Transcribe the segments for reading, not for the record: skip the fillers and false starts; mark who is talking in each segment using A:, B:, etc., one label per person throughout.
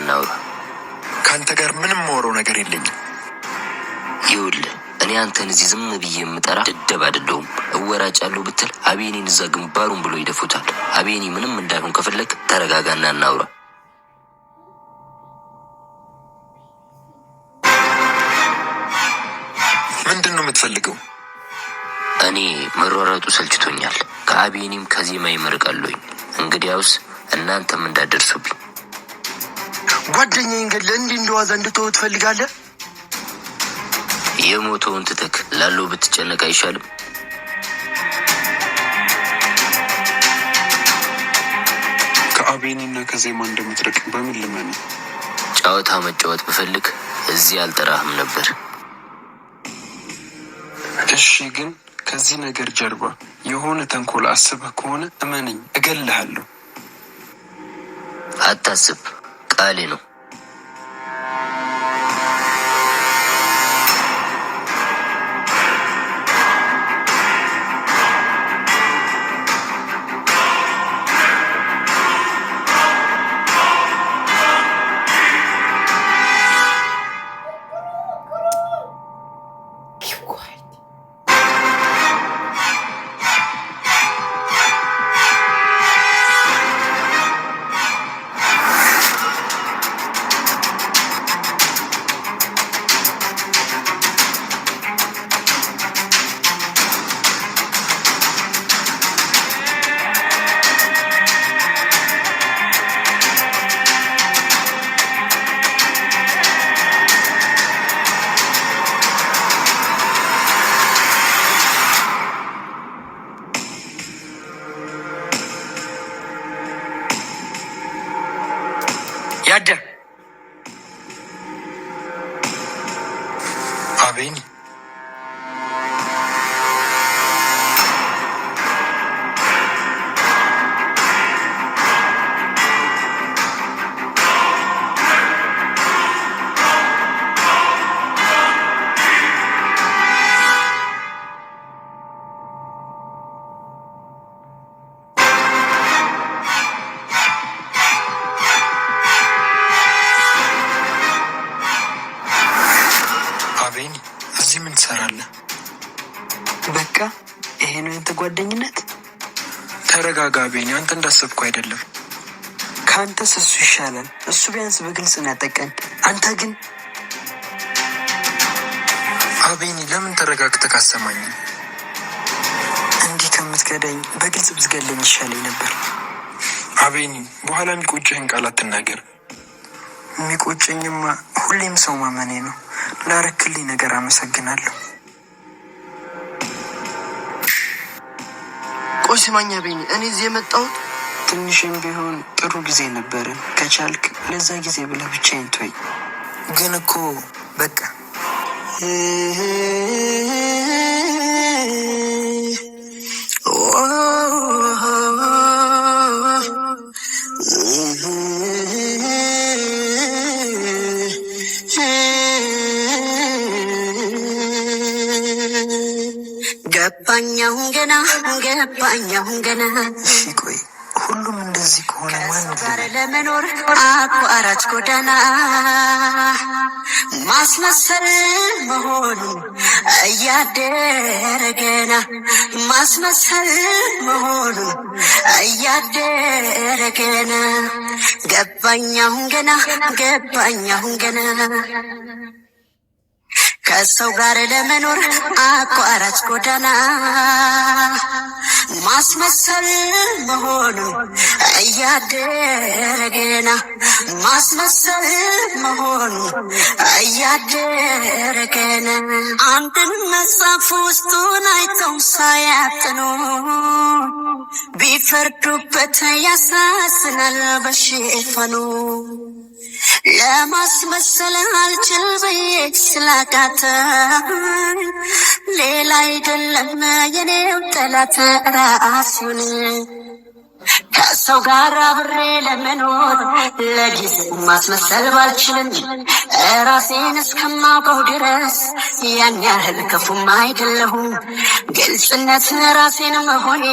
A: እናውራ።
B: ካንተ ጋር ምንም ማወራው ነገር የለኝም።
A: ይኸውልህ እኔ አንተን እዚህ ዝም ብዬ የምጠራ ደደብ አይደለሁም። እወራጫለሁ ብትል አቤኔን እዛ ግንባሩን ብሎ ይደፉታል። አቤኔ ምንም እንዳይሆን ከፈለግ ተረጋጋና እናውራ።
B: ምንድን ነው የምትፈልገው?
A: እኔ መሯሯጡ ሰልችቶኛል። ከአቤኔም ከዜማ ይመርቃለሁኝ። እንግዲያውስ እናንተም እንዳደርሱብኝ።
C: ጓደኛዬን ገድለህ እንዲህ እንደዋዛ እንድትወው ትፈልጋለህ?
A: የሞተውን ትተክ ላለው ብትጨነቅ አይሻልም?
B: ከአቤኔና ከዜማ እንደምትርቅ በምን ልመን?
A: ጨዋታ መጫወት ብፈልግ እዚህ አልጠራህም ነበር።
B: እሺ፣ ግን ከዚህ ነገር ጀርባ የሆነ ተንኮል አስበህ ከሆነ እመነኝ፣ እገልሃለሁ።
A: አታስብ፣ ቃሌ ነው።
C: ያደ
B: አቤኔ እዚህ ምን ትሰራለህ?
C: በቃ ይሄ ነው ያንተ ጓደኝነት?
B: ተረጋጋ አቤኔ፣ አንተ እንዳሰብኩ አይደለም።
C: ከአንተስ እሱ ይሻላል። እሱ ቢያንስ በግልጽ ነው ያጠቀን። አንተ ግን
B: አቤኔ፣ ለምን ተረጋግተህ ካሰማኝ?
C: እንዲህ ከምትከዳኝ በግልጽ ብትገለኝ ይሻለኝ ነበር።
B: አቤኔ፣ በኋላ የሚቆጭህን ቃል አትናገር።
C: የሚቆጨኝማ ሁሌም ሰው ማመኔ ነው። ላረክልኝ ነገር አመሰግናለሁ። ቆይ ስማኝ አቤኔ፣ እኔ እዚህ የመጣሁት ትንሽም ቢሆን ጥሩ ጊዜ ነበርን። ከቻልክ ለዛ ጊዜ ብለህ ብቻዬን ተወኝ። ግን እኮ በቃ ገባኛሁን ገና። እሺ ቆይ ሁሉም እንደዚህ ከሆነ ማን ለመኖር አቋራጭ ጎዳና ማስመሰል መሆኑ እያደረ ገና ማስመሰል መሆኑ እያደረ ገና ገባኛሁን ገና ከሰው ጋር ለመኖር አቋራጭ ጎዳና ማስመሰል መሆኑ እያደረ ገና ማስመሰል መሆኑ እያደረ ገና አንድን መጽሐፍ ውስጡን አይተው ሳያጥኑ ቢፈርዱበት ያሳዝናል በሽፋኑ ለማስመሰል አልችል ብዬ ስላቃተኝ ሌላ አይደለም የኔው ጠላት ራሱን ከሰው ጋር አብሬ ለመኖር ለጊዜው ማስመሰል ባልችልም ራሴን እስከማውቀው ድረስ ያን ያህል ክፉም አይደለሁም።
D: ግልጽነት ራሴን መሆኔ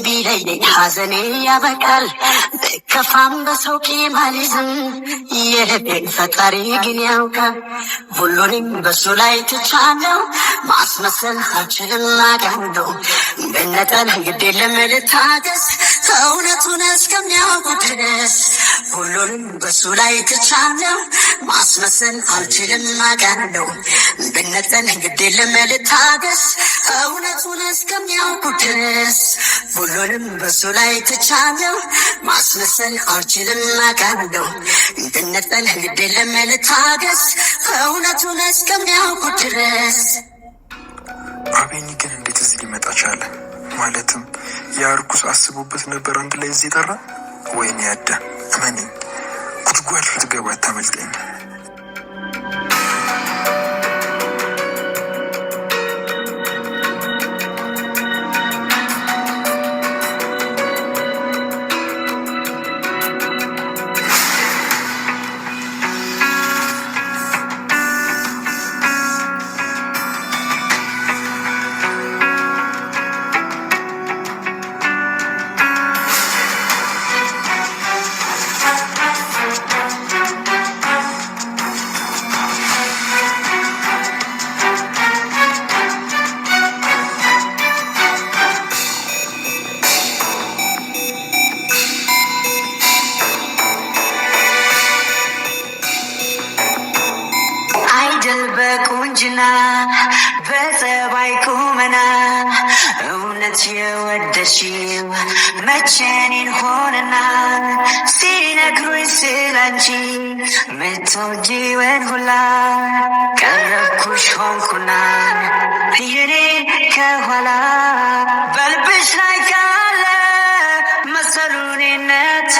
D: ቢለየኝ ሐዘኔ ያበቃል። ከፋም በሰው ቂም አልይዝም የልቤን ፈጣሪ ግን ያውቃል። ሁሉንም በሱ ላይ ትቻለው ማስመሰል አልችልም አውቃለሁ። ብነጠል ግድ የለም ልታገስ እውነቱን እስከሚያውቁ ድረስ ሁሉንም በሱ ላይ ትቻለው ማስመሰል አልችልም አውቃለሁ። ብነጠል ግድ የለም ልታገስ እውነቱን እስከሚያውቁ ድረስ ሁሉንም በሱ ላይ ትቻለው ማስመሰል አልችልም አውቃለሁ። ብነጠል ግድ የለም ልታገስ እውነቱን እስከሚያውቁ ድረስ።
B: አቤኒ ግን እንዴት እዚህ ሊመጣ ቻለ? ማለትም ያ እርኩስ አስቦበት ነበር አንድ ላይ እዚህ ጠራ? ወይኔ ያዳ እመነኝ፣ ጉድጓድ ልትገባ አታመልጠኝ።
D: በቁንጅና በጸባይ ቁመና እውነት የወደድሽው መቼኔን ሆነና ሲነግሩኝ ስላንቺ ምትወጂውን ሁላ ቀረብኩሽ ሆንኩና የኔ ከኋላ በልብሽ ላይ ካለ መሰሉኔነቴ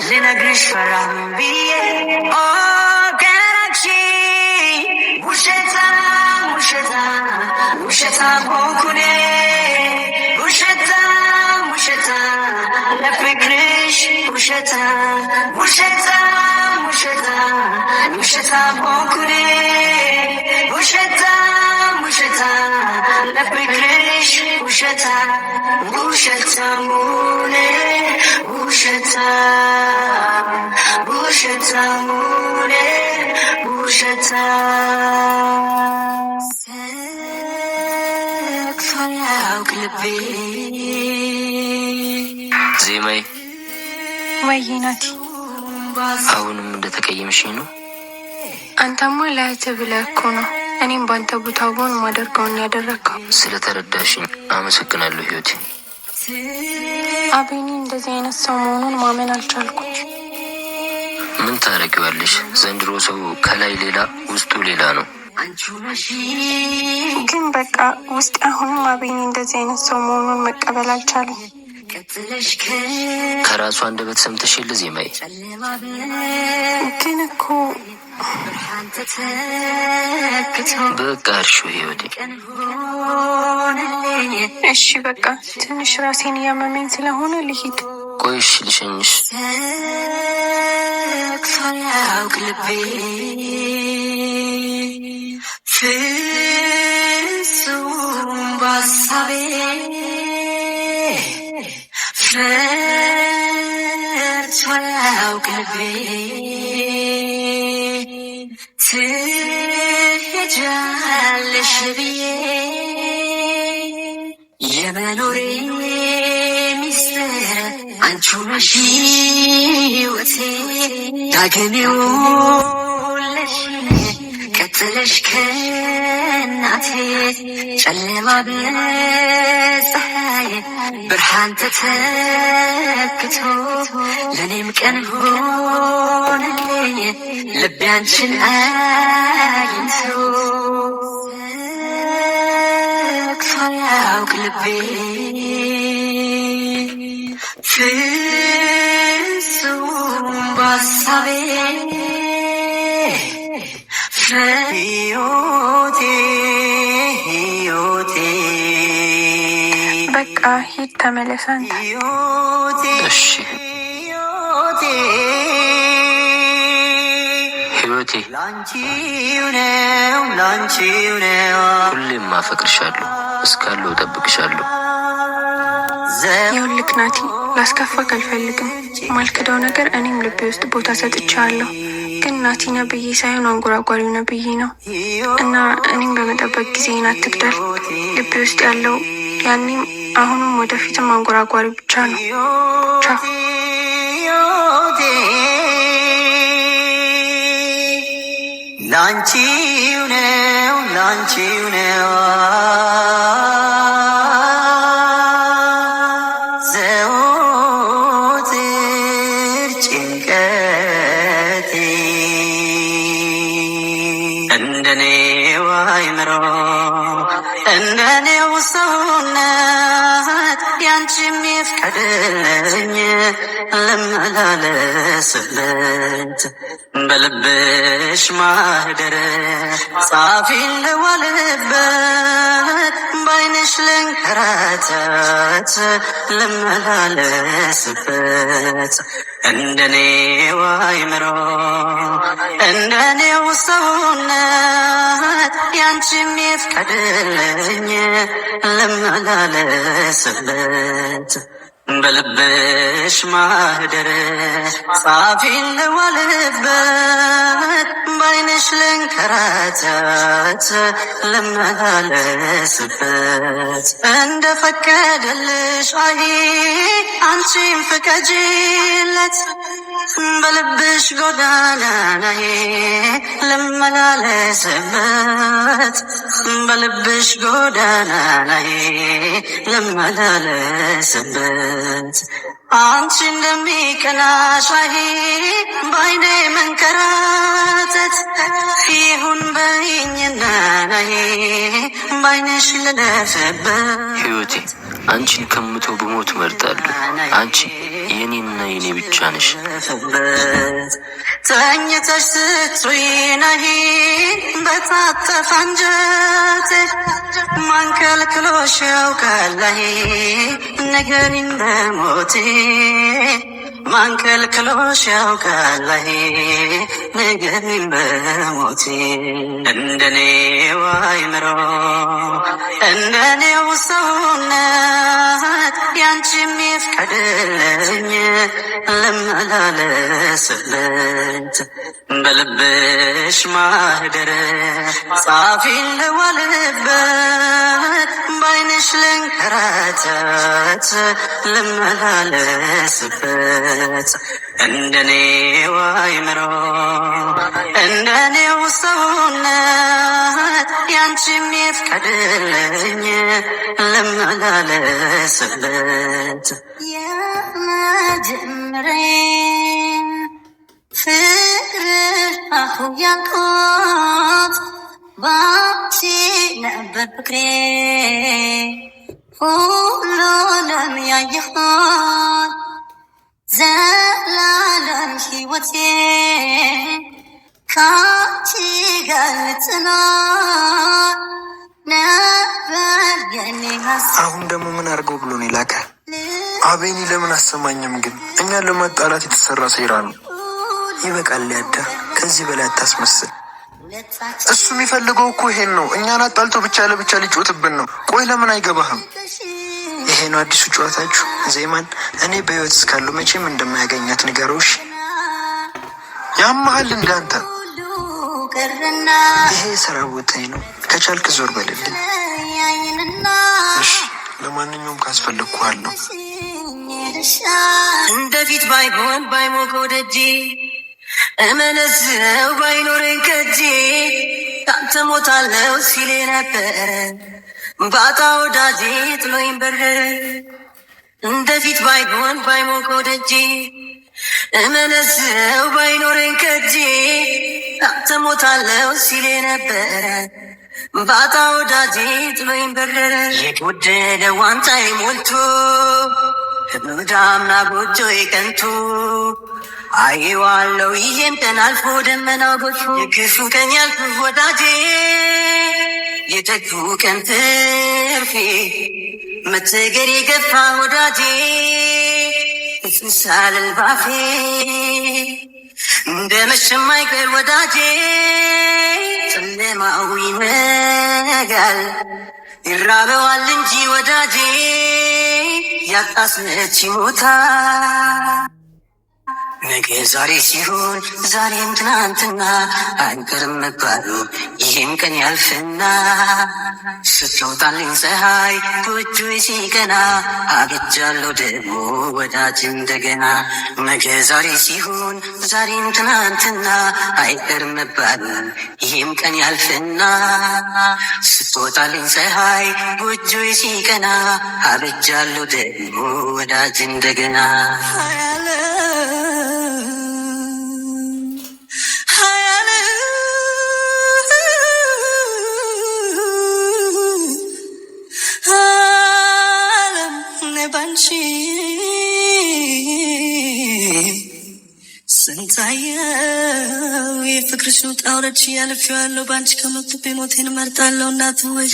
D: ልነግርሽ ፈራም ብዬ ውሸታም ሆንኩኔ ውሸታም ለፍቅርሽ ውሸታም ሆንኩኔ ውሸታም ለፍቅርሽ ውሸታም ሆኔ ውሸታም ሆኔ
A: ዜማዬ
E: ወይ ናቲ፣
A: አሁንም እንደተቀየምሽኝ ነው?
E: አንተማ ለእህትህ ብለህ እኮ ነው እኔም ባንተ ቦታ ብሆን ማደርገውን ያደረግከው።
A: ስለተረዳሽኝ አመሰግናለሁ ህይወቴ።
E: አቤኒ እንደዚህ አይነት ሰው መሆኑን ማመን አልቻልኩም።
A: ምን ታረጊዋለሽ? ዘንድሮ ሰው ከላይ ሌላ ውስጡ ሌላ ነው።
E: ግን በቃ ውስጥ አሁንም አቤኒ እንደዚህ አይነት ሰው መሆኑን መቀበል አልቻለም።
A: ከራሱ አንደበት ሰምተሽ የለ ዜማዬ?
E: ግን እኮ
A: በቃ እርሾ ህይወቴ።
E: እሺ በቃ ትንሽ ራሴን እያመመኝ ስለሆነ ልሂድ።
A: ቆይሽ ልሸኝሽ።
D: ያውቅ ልቤ ፍጹም ባሳቤ ፈርቶ ያውቅ ልቤ ትሄጃለሽ ብዬ የመኖሬ ሚስጥር አንቺው ነሽ ሕይወቴ ዳግም የወለድሽ ቀጥለሽ ከእናቴ ጨለማ በፀሐይ ብርሃን ተተክቶ ለእኔም ቀን ሆነልኝ ልቤ አንቺን አግኝቶ ሰክቶ ያውቅ ልቤ ፍጹም ባሳቤ ሕይወቴ
E: በቃ ሂድ ተመለስ አንተ።
A: እሺ ሕይወቴ፣
D: ላንቺው ነው
A: ሁሌም አፈቅርሻለሁ። እስካለው ጠብቅሻለሁ።
E: ይኸውልህ ናቲ፣ ላስከፋክ አልፈልግም። ማልክደው ነገር እኔም ልቤ ውስጥ ቦታ ሰጥቻለሁ። ግን ናቲ ነብዬ ሳይሆን አንጎራጓሪው ነብዬ ነው እና እኔም በመጠበቅ ጊዜን አትግደል። ልቤ ውስጥ ያለው ያኔም አሁንም ወደፊትም አንጎራጓሪ ብቻ ነው። ቻው።
D: ላንቺው ነው ላንቺው ነው ዘወትር ጭንቀቴ እንደኔው አይምሮ እንደኔው ሰውነት ያንቺም ይፍቀድልኝ ልመላለስበት በልብሽ ማህደር ጻፊን ልዋልበት ባይንሽ ልንከራተት ልመላለስበት እንደኔው አይምሮ እንደኔው ሰውነት ያንቺም ይፍቀድልኝ ልመላለስበት በልብሽ ማህደር ጻፊን ልዋልበት ባይንሽ ልንከራተት ልመላለስበት እንደ ፈቀደልሽ አይ አንቺም ፍቀጂለት በልብሽ ጎዳና ላይ ልመላለስበት በልብሽ ጎዳና ላይ ልመላለስበት አንቺ እንደሚቀናሽ አይ ባይኔ መንከራተት ይሁን በይኝና ላይ ባይነሽ ልለፍበት
A: ሕይወቴ አንቺን ከምተው ብሞት መርጣለሁ። አንቺ የኔና የኔ ብቻ ነሽ።
D: ተኝተሽ ስትይናሂ በታጠፈ አንጀቴ ማንከልክሎሽ ያውቃላሂ ንገሪኝ በሞቴ ማንከልክሎሽ ያውቃላሂ ንገሪኝ በሞቴ እንደኔው አይምሮ እንደኔው ሰውነት ያንቺም ይፍቀድልኝ ልመላለስበት በልብሽ ማህደር ጻፊን ልዋልበት ባይንሽ ልንከራተት ልመላለስበት እንደኔው አይምሮ እንደኔው ሰውነት ያንቺም ይፍቀድልኝ ልመላለስበት የመጀመሪያ ፍቅር አሁ ያልኩት ባንቺ ነበር ፍቅሬ ሁሉንም ያየሁት ዘላለም ሕይወቴ ካንቺ ጋር ልትኖር ነበር የኔ ሀሳብ።
B: አሁን ደግሞ ምን አድርገው ብሎ ነው የላከ? አቤኒ ለምን አሰማኝም? ግን እኛን ለማጣላት የተሰራ ሴራ ነው። ይበቃል ያዳ፣ ከዚህ በላይ አታስመስል። እሱ የሚፈልገው እኮ ይሄን ነው። እኛን አጣልቶ ብቻ ለብቻ ሊጮትብን ነው። ቆይ ለምን አይገባህም? ይሄ ነው አዲሱ ጨዋታችሁ። ዜማን እኔ በህይወት እስካለሁ መቼም እንደማያገኛት ንገረውሽ። ያመሃል እንዳንተ ይሄ ስራ ቦታዬ ነው። ከቻልክ ዞር በልልኝ። እሺ፣ ለማንኛውም ካስፈለግኩሃለሁ።
D: እንደፊት ባይሆን ባይሞቀው ደጄ እመነዝረው ባይኖረኝ ከጄ ካንተ ሞታለው ሲሌ ነበረ ባጣ ወዳጄ ጥሎኝ በረረ። እንደፊት ባይሆን ባይሞቀው ደጄ እመነዝረው ባይኖረኝ ከጄ ካንተ ሞታለው ሲሌ ነበረ ባጣ ወዳጄ ጥሎኝ በረረ። የጎደለ ዋንጫዬ ሞልቶ ምዳምና ጎጆ የቀንቱ አየዋለው ይሄን ቀን አልፎ ደመናው ጎርፎ የክፉ ቀን ያልፉ ወዳጄ የደጉ ቀን ትርፌ መቸገር የገፋ ወዳጄ እስምሳልል ባፌ እንደ መሸም አይቀር ወዳጄ ጨለማው ይነጋል ይራበዋል እንጂ ወዳጄ ያጣስነች ሞታ ነገ ዛሬ ሲሆን ዛሬም ትናንትና አይቀርም መባሉ ይህም ቀን ያልፍና ስትወጣልኝ ፀሐይ ጎጆ ሲቀና አግጃለሁ ደግሞ ወዳጅ እንደገና ነገ ዛሬ ሲሆን ዛሬም ትናንትና አይቀርም መባሉ ይህም ቀን ያልፍና ስትወጣልኝ ፀሐይ ጎጆ ሲቀና አግጃለሁ ደግሞ ወዳጅ እንደገና ስንታየው የፍቅርሽ ውጣ ውረድ ያልፌዋለሁ ባንቺ ከመጡብ ሞቴን እመርጣለሁ እናት ወይ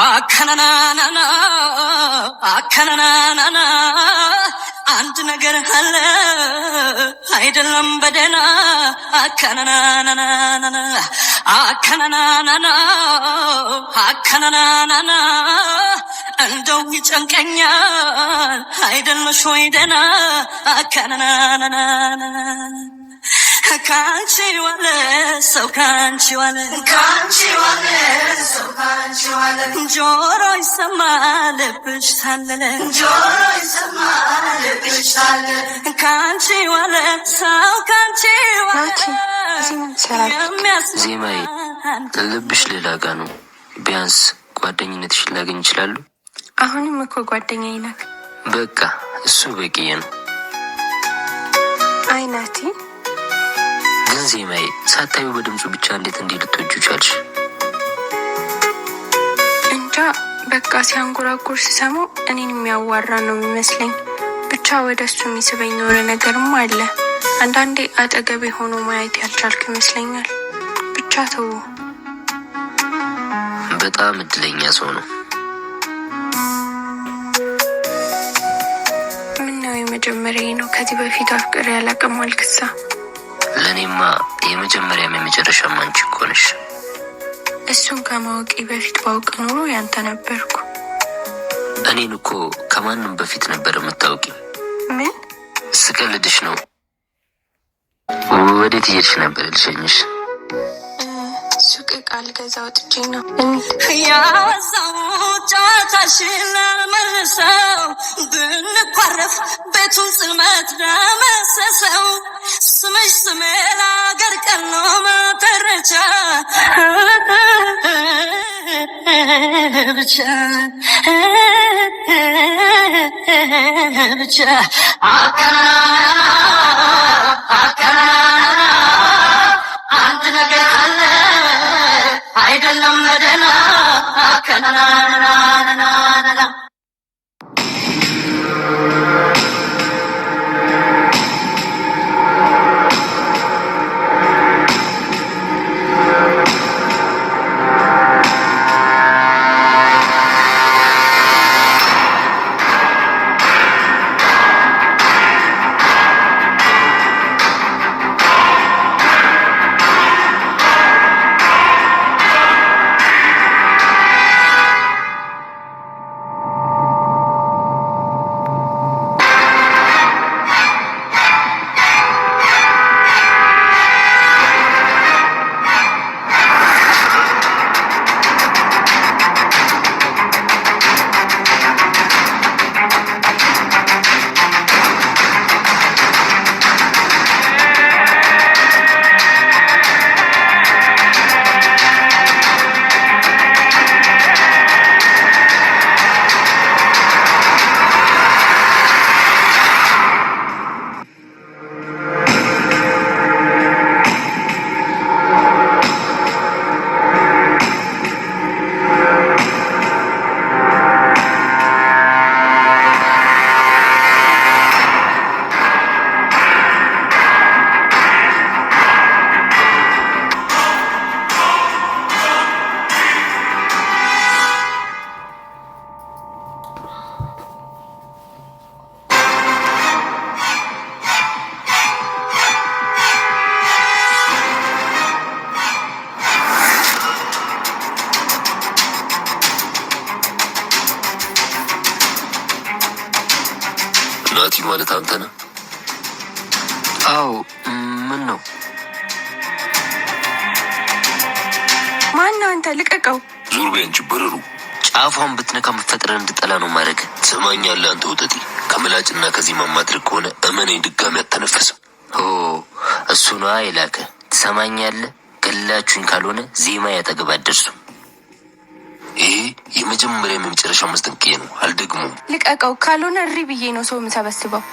D: አከናናና አከናናና አንድ ነገር አለ አይደለም በደና አከናናና አከናናና አከናናና እንደው ይጨንቀኛል አይደለሽ ወይ ደና አከናናና ካንቺ ዋለ ሰው ካንቺ ዋለ ካንቺ ዋለ ሰው ካንቺ ዋለ ጆሮ ይሰማ ልብሽ ታለለ ጆሮ ይሰማ ልብሽ ታለለ ካንቺ ዋለ ሰው ካንቺ ዋለ
A: ዜማዬ ልብሽ ሌላ ጋ ነው። ቢያንስ ጓደኝነትሽን ላገኝ ይችላሉ።
E: አሁንም እኮ ጓደኛዬ ናት።
A: በቃ እሱ በቂ ነው።
E: አይ ናቲ
A: ግን ዜማዬ ሳታዩ በድምፁ ብቻ እንዴት እንዲህ ልትወጁ ቻልሽ?
E: እንጃ በቃ ሲያንጎራጉር ሲሰማው እኔን የሚያዋራ ነው የሚመስለኝ። ብቻ ወደ እሱ የሚስበኝ የሆነ ነገርም አለ። አንዳንዴ አጠገቤ ሆኖ ማየት ያልቻልኩ ይመስለኛል። ብቻ ተው።
A: በጣም እድለኛ ሰው ነው።
E: ምነው የመጀመሪያ ነው። ከዚህ በፊት አፍቅሬ ያላቅም አልክሳ።
A: ለእኔማ የመጀመሪያም የመጨረሻም አንቺ እኮ ነሽ።
E: እሱን ከማወቂ በፊት ባውቅ ኖሮ ያንተ ነበርኩ።
A: እኔን እኮ ከማንም በፊት ነበር የምታውቂ።
E: ምን?
A: ስቀልድሽ ነው። ወዴት እየሄድሽ ነበር ልሸኝሽ?
E: ሱቅ ቃል ገዛ ወጥቼ ነው።
D: ያዛው ጫታሽን ለመልሰው ብንኳረፍ ቤቱን ጽልመት ደመሰሰው ስምሽ ስሜ ለአገር ቀሎ መተረቻ ብቻ ብቻ አንድ ነገር አለ አይደለም መደና ከናናናናናና
A: ማለት አንተ ነህ?
C: አዎ። ምን ነው?
E: ማነው አንተ? ልቀቀው።
A: ዙር በይ አንቺ በረሩ። ጫፏን ብትነካ መፈጠረን እንድጠላ ነው ማድረግ። ትሰማኛለህ አንተ ወጠጤ? ከምላጭና ከዚህ ማማድረግ ከሆነ እመኔን ድጋሚ አተነፈስም። እሱ ነዋ የላከ። ትሰማኛለህ? ገላችሁኝ ካልሆነ ዜማ ያጠገብ አትደርሱም። ይሄ የመጀመሪያ የመጨረሻ ማስጠንቀቂያ ነው። አልደግሞም።
E: ልቀቀው። ካልሆነ እሪ ብዬ ነው ሰው የምሰበስበው።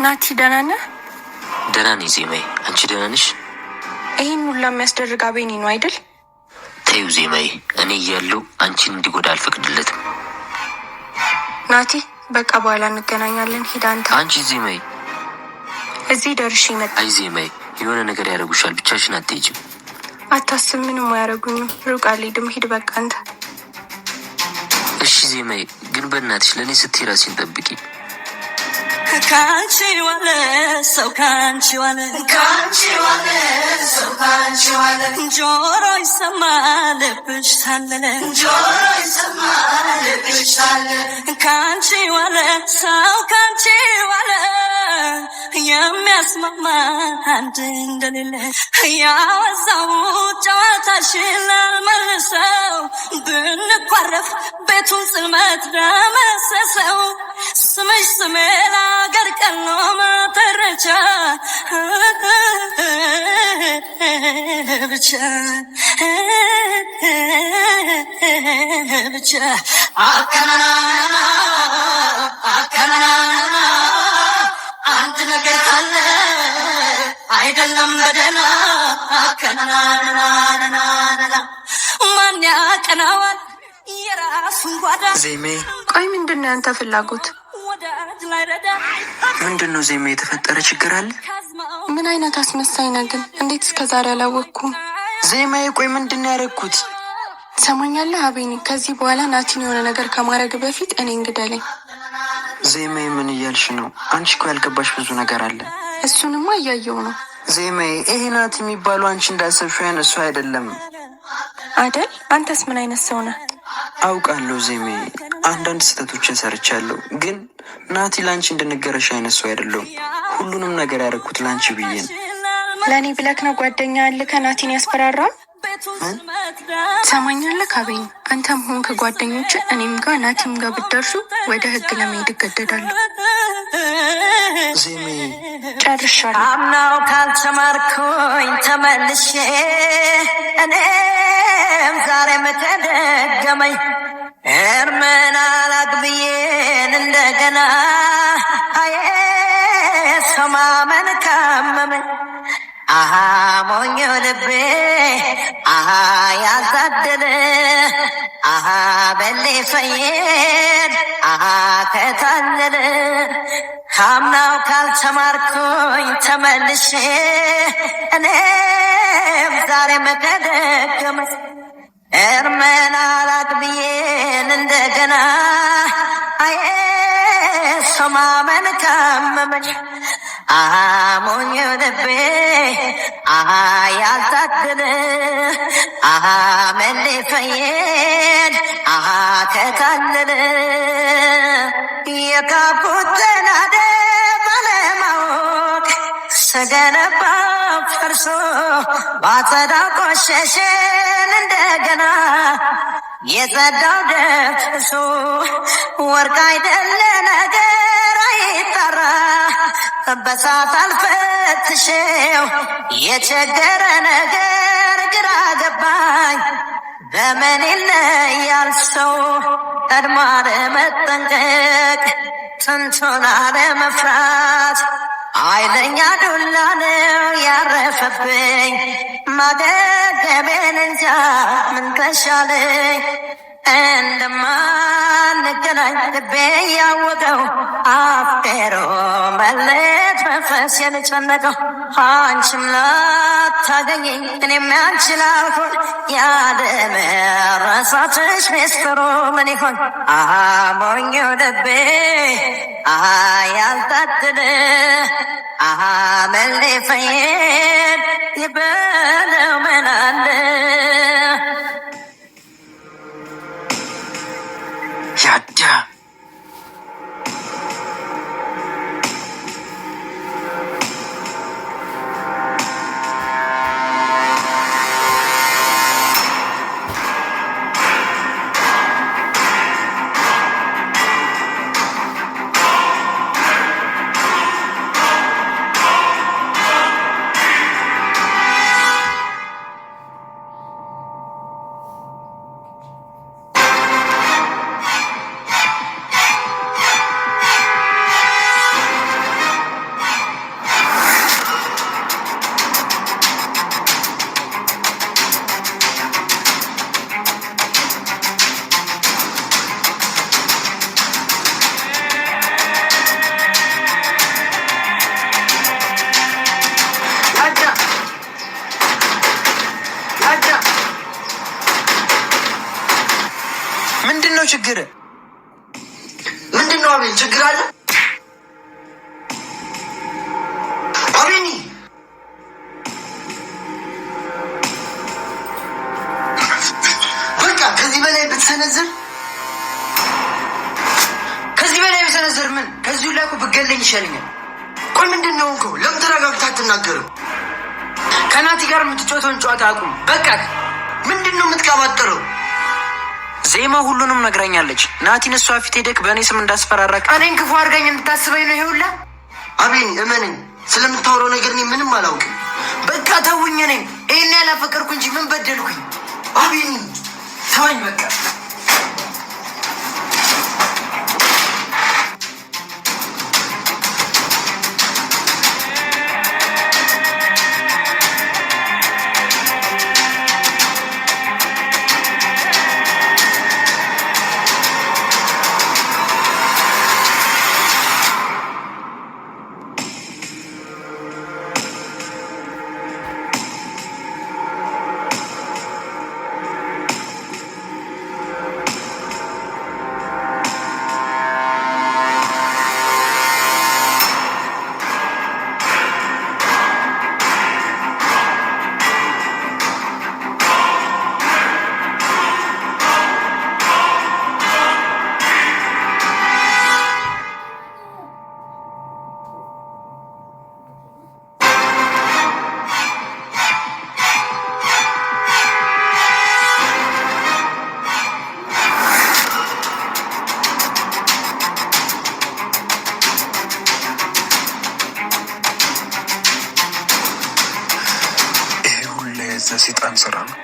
E: ናቲ ደህና ነህ?
A: ደህና ነኝ ዜማዬ። አንቺ ደህና ነሽ?
E: ይህን ሁላ የሚያስደርግ አቤኒ ነው አይደል?
A: ተይው ዜማዬ፣ እኔ እያለሁ አንቺን እንዲጎዳ አልፈቅድለትም።
E: ናቲ በቃ በኋላ እንገናኛለን። ሂድ አንተ።
A: አንቺ ዜማዬ።
E: እዚህ ደርሼ መጣ።
A: አይ ዜማዬ፣ የሆነ ነገር ያደርጉሻል። ብቻሽን አትሄጂም።
E: አታስብ፣ ምንም አያደርጉኝም። ሩቅ አልሄድም። ሂድ በቃ አንተ።
A: እሺ ዜማዬ፣ ግን በእናትሽ ለእኔ ስትይ ራስሽን ጠብቂ።
D: ካንቺ ዋለ ሰው ካንቺ ዋለ ካንቺ ዋለ ሰው ካንቺ ዋለ ጆሮ ይሰማ ልብሽ ታለለ ጆሮ ይሰማ ልብሽ ታለለ ካንቺ ዋለ ሰው ካንቺ ዋለ የሚያስማማ አንድ እንደሌለ ያወዛው ጨዋታሽን ላልመልሰው ብንኳረፍ ቤቱን ጽልመት ደመሰሰው ስምሽ ስሜ ለአገር ቀሎ መተረቻ ብቻ ብቻ አከናና አከናና አንድ ነገር ካለ አይደለም በደና አከናናናናና ማን ያቀናዋል የራሱን ጓዳ።
C: ዜሜ
E: ቆይ ምንድን ነው ያንተ ፍላጎት?
C: ምንድን ነው ዜሜ? የተፈጠረ ችግር አለ?
E: ምን አይነት አስመሳይ ነህ ግን? እንዴት እስከ ዛሬ አላወቅኩም?
C: ዜማዬ ቆይ ምንድን ነው ያደረግኩት?
E: ሰማኛለህ አቤኒ፣ ከዚህ በኋላ ናቲን የሆነ ነገር ከማድረግ በፊት እኔ እንግደለኝ።
C: ዜማዬ ምን እያልሽ ነው? አንቺ እኮ ያልገባሽ ብዙ ነገር አለ።
E: እሱንማ እያየው ነው።
C: ዜማዬ ይሄ ናቲ የሚባለው አንቺ እንዳሰብሽው ያን እሱ አይደለም
E: አደል? አንተስ ምን አይነት ሰው ነህ?
C: አውቃለሁ ዜማዬ፣ አንዳንድ ስህተቶችን ሰርቻለሁ፣ ግን ናቲ ለአንቺ እንደነገረሽ አይነት ሰው አይደለሁም። ሁሉንም ነገር ያደረግኩት ለአንቺ ብዬ ነው።
E: ለእኔ ብለክ ነው ጓደኛ ያልከ ናቲን ያስፈራራ? ሰማኛለህ አቤኒ፣ አንተም ሆንክ ጓደኞች እኔም ጋር ናቲም ጋር ብትደርሱ ወደ ህግ ለመሄድ እገደዳለሁ።
C: ዜማዬ
E: ጨርሻለሁ።
D: አምናው ካልተማርኩኝ ተመልሼ እኔም ዛሬም ተደገመኝ እርምን አላግብዬን እንደገና አየ ሰው ማመን ካመመኝ አሃ ሞኞ ልቤ አሃ ያልታደለ አሃ በሌ ፈየድ አሃ ከታለለ ካምናው ካልተማርኩኝ ተመልሼ እኔም ዛሬም ተደገመኝ እርምን አላግብዬን እንደገና አየ ሰው ማመን ካመመኝ አሃ ሞኞ ልቤ አሃ ያልታደለ አሃ መሌ ፈየድ አሃ ከታለለ የካቡት ተናደ ባለማወቅ ስገነባ ፈርሶ ባጸዳ ቆሸሸን እንደገና የጸዳው ደፍሶ ወርቅ አይደለ ነገር አይጠራ በሳት አልፈትሼው የቸገረ ነገር ግራ ገባኝ በምን ይለያል ሰው ቀድሞ አለመጠንቀቅ ጥንቱን አለመፍራት ኃይለኛ ዱላ ነው ያረፈብኝ ማገገቤን እንጃ ምን ተሻለኝ እንደማንገናኝ ልቤ ያወቀው አፍቀሮ መለየት መንፈስ የጨነቀው አንቺም ላታገኘኝ እኔም ያንቺ ላልሆን ያለመረሳትሽ ሚስጥሩ ምን ይሆን? አሃ ሞኞ ልቤ አሃ ያልታደለ አሃ መሌ ፈየድ ይበለው ምን አለ
C: ምንድነው ችግር? ምንድነው አቤል? ችግር አለ? አቤኒ በቃ ከዚህ በላይ ብትሰነዝር ምን? ከዚሁ ላይ እኮ ብገለኝ ይሻለኛል። ቆይ ምንድነው እንኮ? ለምን ተረጋግተህ አትናገርም? ከናቲ ጋር የምትጫወተውን ጨዋታ አቁም። በቃ ምንድነው የምትቀባጥረው? ዜማ ሁሉንም ነግራኛለች። ናቲን እሷ ፊት ሄደክ በእኔ ስም እንዳስፈራራክ እኔን ክፉ አድርገኝ እንድታስበኝ ነው ይሄውላ። አቤኒ እመነኝ፣ ስለምታወራው ነገር እኔ ምንም አላውቅም። በቃ ተውኝ። እኔም ይሄን ያላፈቀርኩ እንጂ ምን በደልኩኝ? አቤኒ ተወኝ በቃ።
B: ሰይጣን ስራ ነው።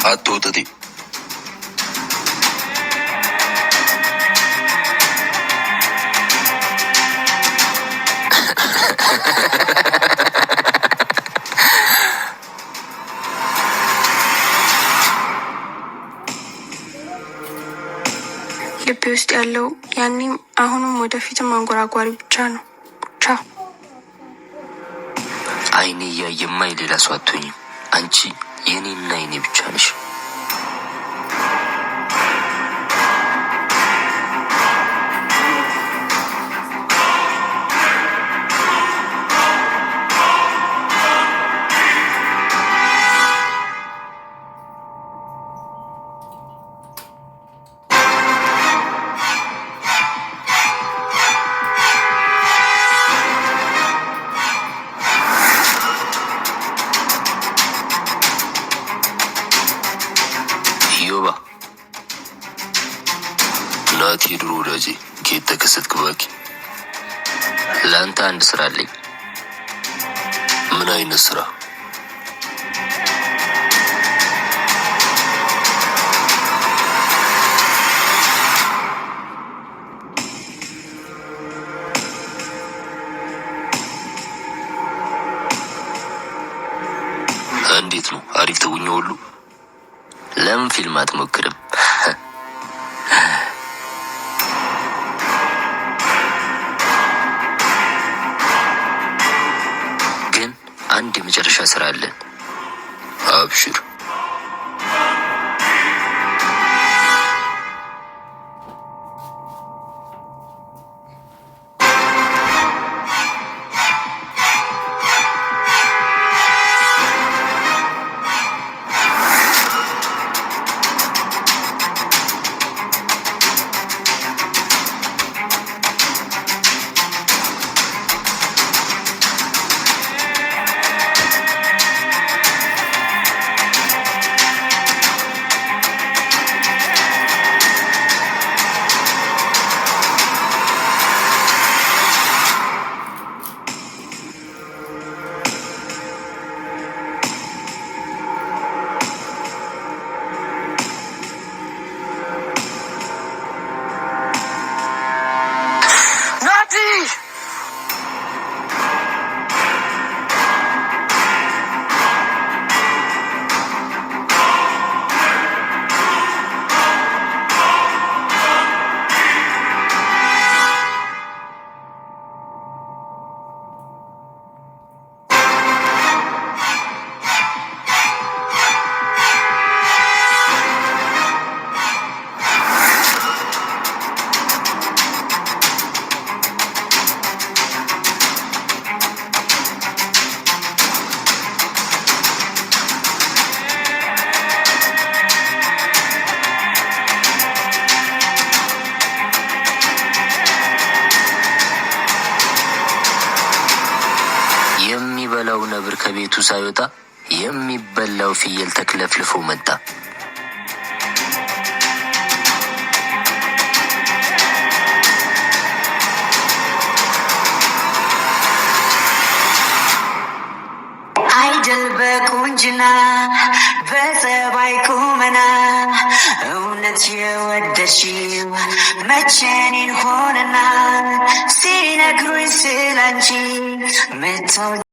A: አትወጥቲ
E: ልቤ ውስጥ ያለው ያኔም አሁንም ወደፊትም አንጎራጓሪ ብቻ ነው። ቻው።
A: አይኔ እያየማይ ሌላ ሰው አትሆኝም። አንቺ የኔና የኔ ብቻ ነሽ። ናቲ ድሮ ወዳጄ ጌት ተከሰትክ ባኪ። ለአንተ አንድ ስራ አለኝ። ምን አይነት ስራ? እንዴት ነው? አሪፍ ተጉኘ ሁሉ ለምን ፊልም አትሞክርም? ግን አንድ የመጨረሻ ስራ አለን። አብሽር። ከቤቱ ሳይወጣ የሚበላው ፍየል ተክለፍልፎ መጣ።
D: አይደል በቁንጅና በጸባይ ቁመና እውነት የወደድሽው መቼ እኔን ሆነና ሲነግሩኝ ስላንቺ